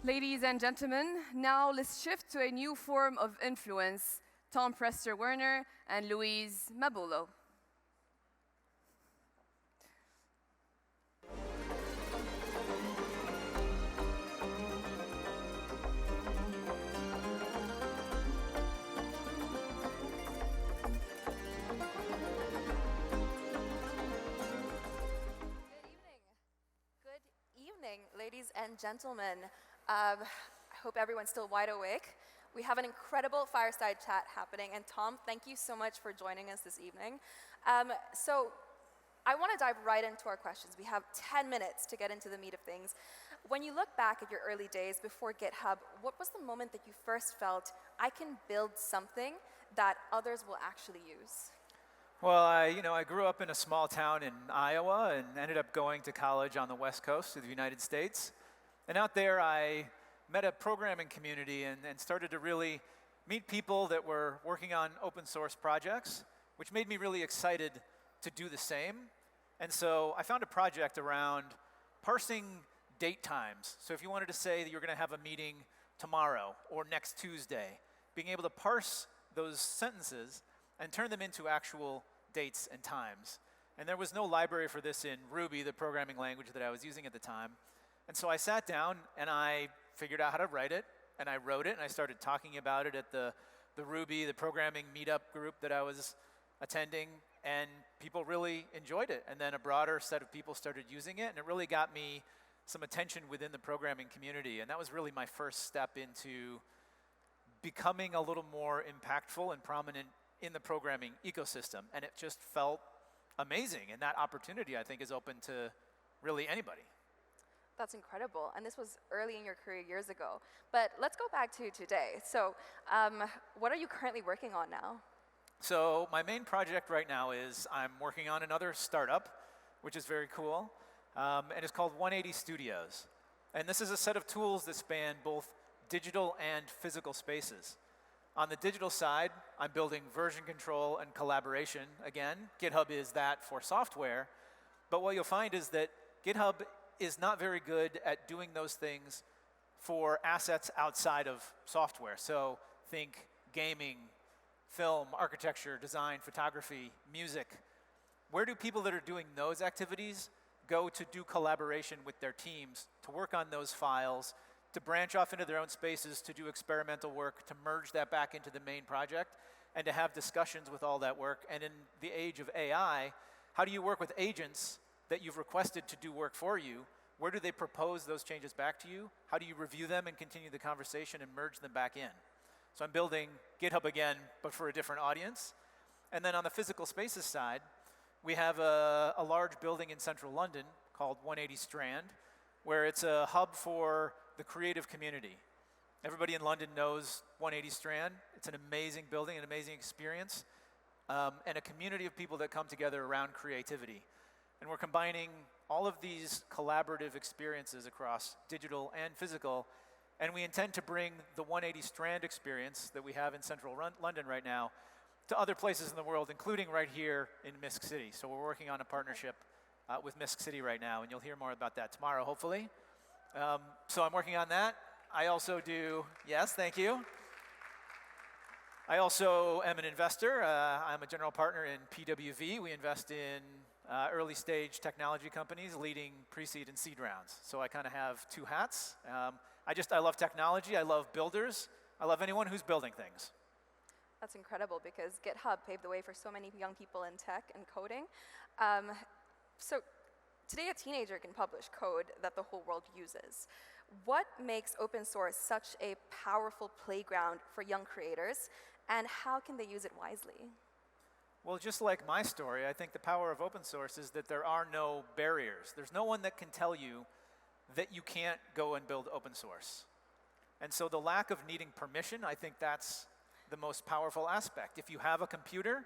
Ladies and gentlemen, now let's shift to a new form of influence, Tom Preston-Werner and Louise Mabulo. Ladies and gentlemen, I hope everyone's still wide awake. We have an incredible fireside chat happening, and Tom, thank you so much for joining us this evening. So I want to dive right into our questions. We have 10 minutes to get into the meat of things. When you look back at your early days before GitHub, what was the moment that you first felt, I can build something that others will actually use? Well, I grew up in a small town in Iowa and ended up going to college on the West Coast of the United States. And out there, I met a programming community and started to really meet people that were working on open source projects, which made me really excited to do the same. And so I found a project around parsing date times. So if you wanted to say that you're going to have a meeting tomorrow or next Tuesday, being able to parse those sentences and turn them into actual dates and times. And there was no library for this in Ruby, the programming language that I was using at the time. And so I sat down and I figured out how to write it, and I wrote it, and I started talking about it at the Ruby, the programming meetup group that I was attending, and people really enjoyed it. And then a broader set of people started using it, and it really got me some attention within the programming community. And that was really my first step into becoming a little more impactful and prominent in the programming ecosystem, and it just felt amazing. And that opportunity, I think, is open to really anybody. That's incredible, and this was early in your career years ago. But let's go back to today. So what are you currently working on now? So my main project right now is I'm working on another startup, which is very cool, and it's called 180 Studios. And this is a set of tools that span both digital and physical spaces. On the digital side, I'm building version control and collaboration. Again, GitHub is that for software. But what you'll find is that GitHub is not very good at doing those things for assets outside of software. So think gaming, film, architecture, design, photography, music. Where do people that are doing those activities go to do collaboration with their teams, to work on those files, to branch off into their own spaces, to do experimental work, to merge that back into the main project, and to have discussions with all that work? And in the age of AI, how do you work with agents that you've requested to do work for you? Where do they propose those changes back to you? How do you review them and continue the conversation and merge them back in? So I'm building GitHub again, but for a different audience. And then on the physical spaces side, we have a large building in central London called 180 Strand, where it's a hub for the creative community. Everybody in London knows 180 Strand. It's an amazing building, an amazing experience, and a community of people that come together around creativity. And we're combining all of these collaborative experiences across digital and physical, and we intend to bring the 180 Strand experience that we have in central London right now to other places in the world, including right here in Misk City. So we're working on a partnership with Misk City right now, and you'll hear more about that tomorrow, hopefully. So I'm working on that. I also do, yes, thank you. I also am an investor. I'm a general partner in PWV. We invest in early stage technology companies leading pre-seed and seed rounds. So I kind of have two hats. I love technology. I love builders. I love anyone who's building things. That's incredible, because GitHub paved the way for so many young people in tech and coding. So today a teenager can publish code that the whole world uses. What makes open source such a powerful playground for young creators, and how can they use it wisely? Well, just like my story, I think the power of open source is that there are no barriers. There's no one that can tell you that you can't go and build open source. And so the lack of needing permission, I think that's the most powerful aspect. If you have a computer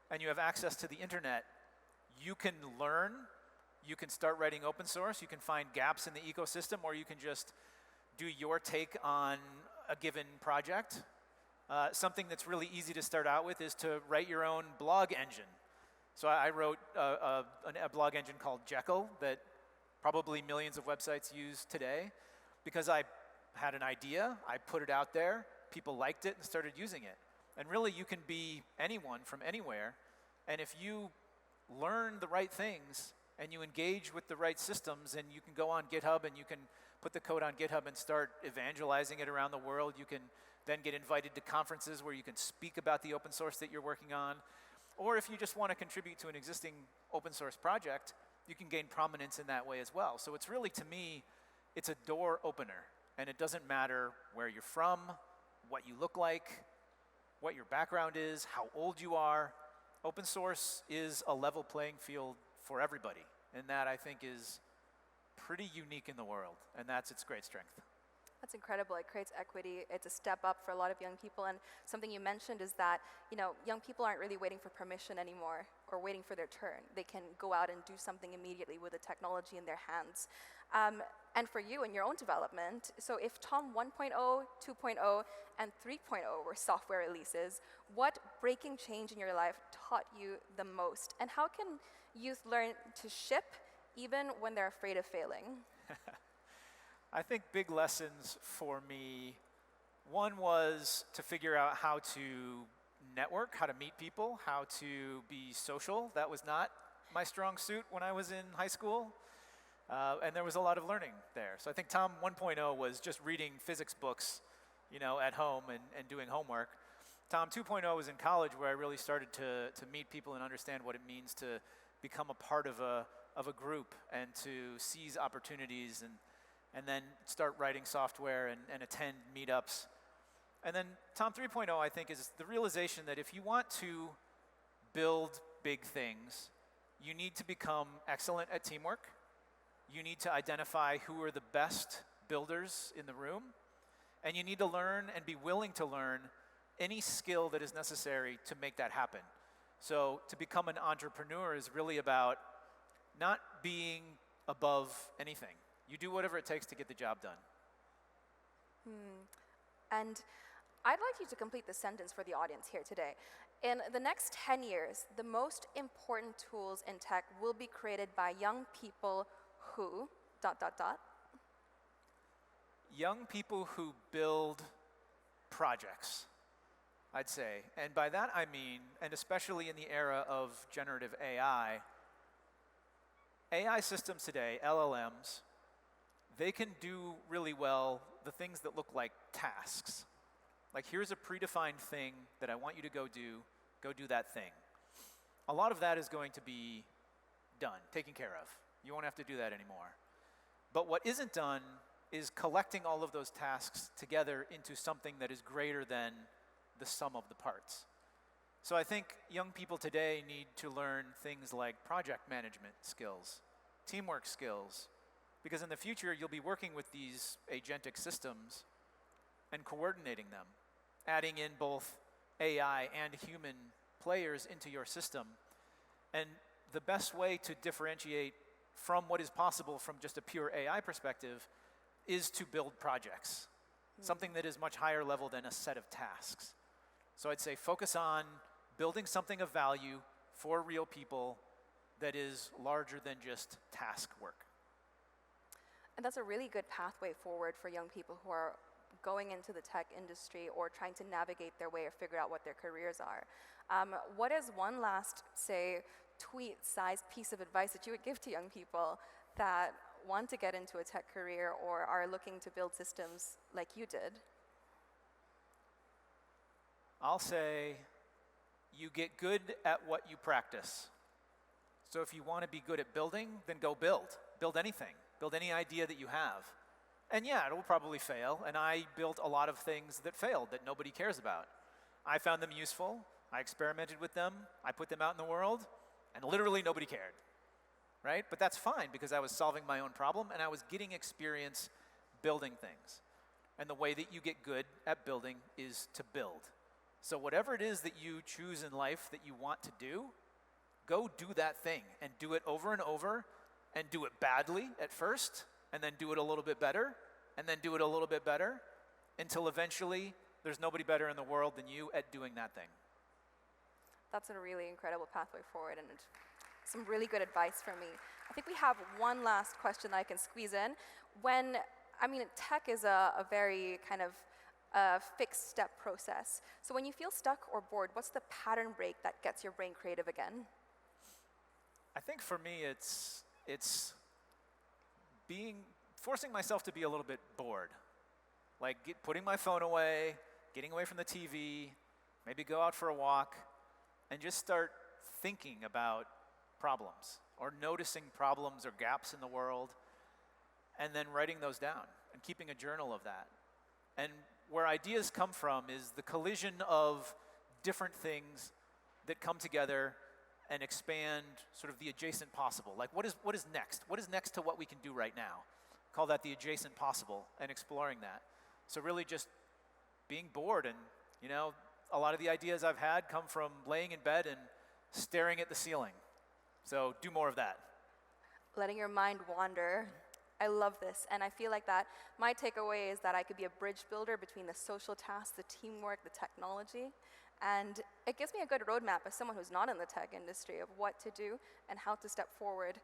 and you have access to the internet, you can learn, you can start writing open source, you can find gaps in the ecosystem, or you can just do your take on a given project. Something that's really easy to start out with is to write your own blog engine. So I wrote a blog engine called Jekyll that probably millions of websites use today, because I had an idea, I put it out there, people liked it and started using it. And really, you can be anyone from anywhere, and if you learn the right things and you engage with the right systems, and you can go on GitHub and you can put the code on GitHub and start evangelizing it around the world. You can then get invited to conferences where you can speak about the open source that you're working on. Or if you just want to contribute to an existing open source project, you can gain prominence in that way as well. So it's really, to me, it's a door opener. And it doesn't matter where you're from, what you look like, what your background is, how old you are. Open source is a level playing field for everybody. And that, I think, is pretty unique in the world. And that's its great strength. That's incredible. It creates equity. It's a step up for a lot of young people. And something you mentioned is that, young people aren't really waiting for permission anymore or waiting for their turn. They can go out and do something immediately with the technology in their hands. And for you in your own development, so if Tom 1.0, 2.0, and 3.0 were software releases, what breaking change in your life taught you the most? And how can youth learn to ship even when they're afraid of failing? I think big lessons for me, one was to figure out how to network, how to meet people, how to be social. That was not my strong suit when I was in high school. And there was a lot of learning there. So I think Tom 1.0 was just reading physics books, at home and doing homework. Tom 2.0 was in college, where I really started to meet people and understand what it means to become a part of a group and to seize opportunities and then start writing software and attend meetups. And then Tom 3.0, I think, is the realization that if you want to build big things, you need to become excellent at teamwork. You need to identify who are the best builders in the room, and you need to learn and be willing to learn any skill that is necessary to make that happen. So to become an entrepreneur is really about not being above anything. You do whatever it takes to get the job done. And I'd like you to complete the sentence for the audience here today. In the next 10 years, the most important tools in tech will be created by young people who, ... Young people who build projects, I'd say. And by that I mean, and especially in the era of generative AI systems today, LLMs, they can do really well the things that look like tasks. Like, here's a predefined thing that I want you to go do that thing. A lot of that is going to be done, taken care of. You won't have to do that anymore. But what isn't done is collecting all of those tasks together into something that is greater than the sum of the parts. So I think young people today need to learn things like project management skills, teamwork skills, because in the future you'll be working with these agentic systems and coordinating them, adding in both AI and human players into your system. And the best way to differentiate from what is possible from just a pure AI perspective is to build projects, something that is much higher level than a set of tasks. So I'd say focus on building something of value for real people that is larger than just task work. And that's a really good pathway forward for young people who are going into the tech industry or trying to navigate their way or figure out what their careers are. What is one last, say, tweet-sized piece of advice that you would give to young people that want to get into a tech career or are looking to build systems like you did? I'll say you get good at what you practice. So if you want to be good at building, then go build. Build anything. Build any idea that you have. And yeah, it will probably fail, and I built a lot of things that failed that nobody cares about. I found them useful, I experimented with them, I put them out in the world, and literally nobody cared, right? But that's fine, because I was solving my own problem, and I was getting experience building things. And the way that you get good at building is to build. So whatever it is that you choose in life that you want to do, go do that thing, and do it over and over, and do it badly at first, and then do it a little bit better, and then do it a little bit better, until eventually there's nobody better in the world than you at doing that thing. That's a really incredible pathway forward and some really good advice for me. I think we have one last question that I can squeeze in. When I mean, tech is a very kind of fixed step process. So when you feel stuck or bored, what's the pattern break that gets your brain creative again? I think for me, it's forcing myself to be a little bit bored. Like putting my phone away, getting away from the TV, maybe go out for a walk, and just start thinking about problems or noticing problems or gaps in the world, and then writing those down and keeping a journal of that. And where ideas come from is the collision of different things that come together and expand sort of the adjacent possible. Like what is next? What is next to what we can do right now? Call that the adjacent possible and exploring that. So really just being bored, and a lot of the ideas I've had come from laying in bed and staring at the ceiling. So do more of that. Letting your mind wander. I love this, and I feel like that my takeaway is that I could be a bridge builder between the social tasks, the teamwork, the technology, and it gives me a good roadmap as someone who's not in the tech industry of what to do and how to step forward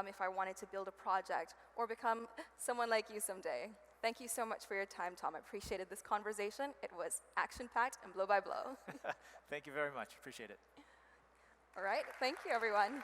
if I wanted to build a project or become someone like you someday. Thank you so much for your time, Tom. I appreciated this conversation. It was action-packed and blow by blow. Thank you very much. Appreciate it. All right, thank you, everyone.